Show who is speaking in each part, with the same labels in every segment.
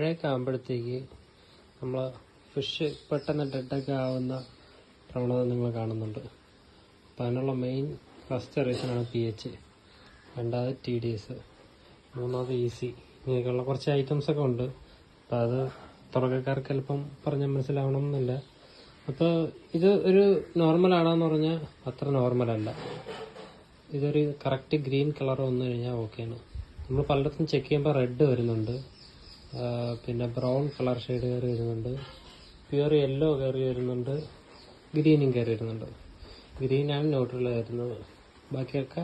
Speaker 1: മഴയൊക്കെ ആകുമ്പോഴത്തേക്ക് നമ്മൾ ഫിഷ് പെട്ടെന്ന് ഡെഡൊക്കെ ആവുന്ന പ്രവണത നിങ്ങൾ കാണുന്നുണ്ട്. അപ്പം അതിനുള്ള മെയിൻ ഫസ്റ്റ് റീസണാണ് pH, രണ്ടാമത് TDS, മൂന്നാമത് EC. ഇങ്ങനെയൊക്കെയുള്ള കുറച്ച് ഐറ്റംസൊക്കെ ഉണ്ട്. അപ്പം അത് തുടക്കക്കാർക്ക് ചിലപ്പം പറഞ്ഞാൽ മനസ്സിലാവണമെന്നില്ല. അപ്പോൾ ഇത് ഒരു നോർമലാണെന്ന് പറഞ്ഞാൽ അത്ര നോർമലല്ല. ഇതൊരു കറക്റ്റ് ഗ്രീൻ കളർ വന്നു കഴിഞ്ഞാൽ ഓക്കെയാണ്. നമ്മൾ പലയിടത്തും ചെക്ക് ചെയ്യുമ്പോൾ റെഡ് വരുന്നുണ്ട്, പിന്നെ ബ്രൗൺ കളർ ഷെയ്ഡ് കയറി വരുന്നുണ്ട്, പ്യുവർ യെല്ലോ കയറി വരുന്നുണ്ട്, ഗ്രീനും കയറി വരുന്നുണ്ട്. ഗ്രീനാണ് ന്യൂട്രൽ വരുന്നത്, ബാക്കിയൊക്കെ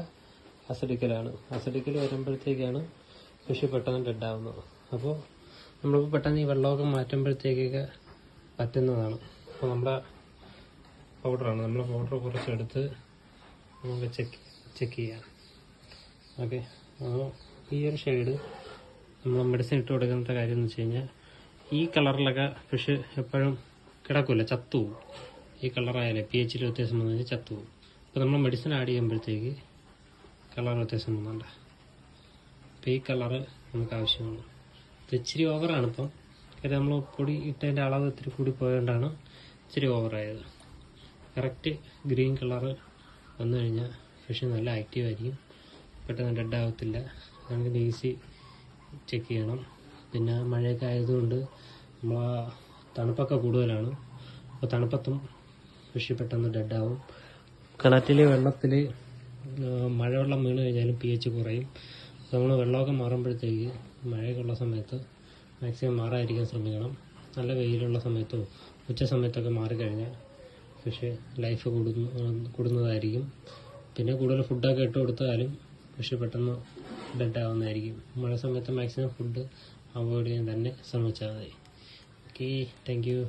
Speaker 1: അസിഡിക്കലാണ്. അസിഡിക്കൽ വരുമ്പോഴത്തേക്കാണ് ഫിഷ് പെട്ടെന്ന് ഡെഡ് ആവുന്നത്. അപ്പോൾ നമ്മളിപ്പോൾ പെട്ടെന്ന് ഈ വെള്ളമൊക്കെ മാറ്റുമ്പോഴത്തേക്കൊക്കെ പറ്റുന്നതാണ്. അപ്പോൾ നമ്മുടെ പൗഡറാണ്, നമ്മൾ പൗഡർ കുറച്ചെടുത്ത് നമുക്ക് ചെക്ക് ചെയ്യാം. ഓക്കെ, ഈ ഒരു ഷെയ്ഡ് നമ്മൾ മെഡിസിൻ ഇട്ട് കൊടുക്കുന്ന കാര്യം എന്ന് വെച്ച് കഴിഞ്ഞാൽ ഈ കളറിലൊക്കെ ഫിഷ് എപ്പോഴും കിടക്കില്ല, ചത്തുപോകും. ഈ കളറായാലേ pH വ്യത്യാസം വന്നു കഴിഞ്ഞാൽ ചത്തുപോകും. അപ്പോൾ നമ്മൾ മെഡിസിൻ ആഡ് ചെയ്യുമ്പോഴത്തേക്ക് കളർ വ്യത്യാസം വന്നുണ്ട്. അപ്പോൾ ഈ കളറ് നമുക്ക് ആവശ്യമാണ്. ഇത് ഇച്ചിരി ഓവറാണ് ഇപ്പം, കാര്യം നമ്മൾ പൊടി ഇട്ടതിൻ്റെ അളവ് ഇത്തിരി കൂടി പോയതുകൊണ്ടാണ് ഇച്ചിരി ഓവറായത്. കറക്റ്റ് ഗ്രീൻ കളറ് വന്നു കഴിഞ്ഞാൽ ഫിഷ് നല്ല ആക്റ്റീവ് ആയിരിക്കും, പെട്ടെന്ന് ഡെഡ് ആവത്തില്ല. നമുക്ക് ഈസി ചെക്ക് ചെയ്യണം. പിന്നെ മഴയൊക്കെ ആയതുകൊണ്ട് നമ്മൾ തണുപ്പൊക്കെ കൂടുതലാണ്. അപ്പോൾ തണുപ്പത്തും ഫിഷ് പെട്ടെന്ന് ഡെഡ് ആവും. കിണറ്റിൽ വെള്ളത്തിൽ മഴവെള്ളം വീണ് കഴിഞ്ഞാലും pH കുറയും. അപ്പോൾ നമ്മൾ വെള്ളമൊക്കെ മാറുമ്പോഴത്തേക്ക് മഴയൊക്കെ ഉള്ള സമയത്ത് മാക്സിമം മാറാതിരിക്കാൻ ശ്രമിക്കണം. നല്ല വെയിലുള്ള സമയത്തോ ഉച്ച സമയത്തൊക്കെ മാറിക്കഴിഞ്ഞാൽ ഫിഷ് ലൈഫ് കൂടുന്നതായിരിക്കും. പിന്നെ കൂടുതൽ ഫുഡൊക്കെ ഇട്ട് കൊടുത്താലും ഫിഷ് പെട്ടെന്ന് ഡെഡ് ആവുന്നതായിരിക്കും. മഴ സമയത്ത് മാക്സിമം ഫുഡ് അവോയ്ഡ് ചെയ്യാൻ തന്നെ ശ്രമിച്ചാൽ മതി. Okay, thank you.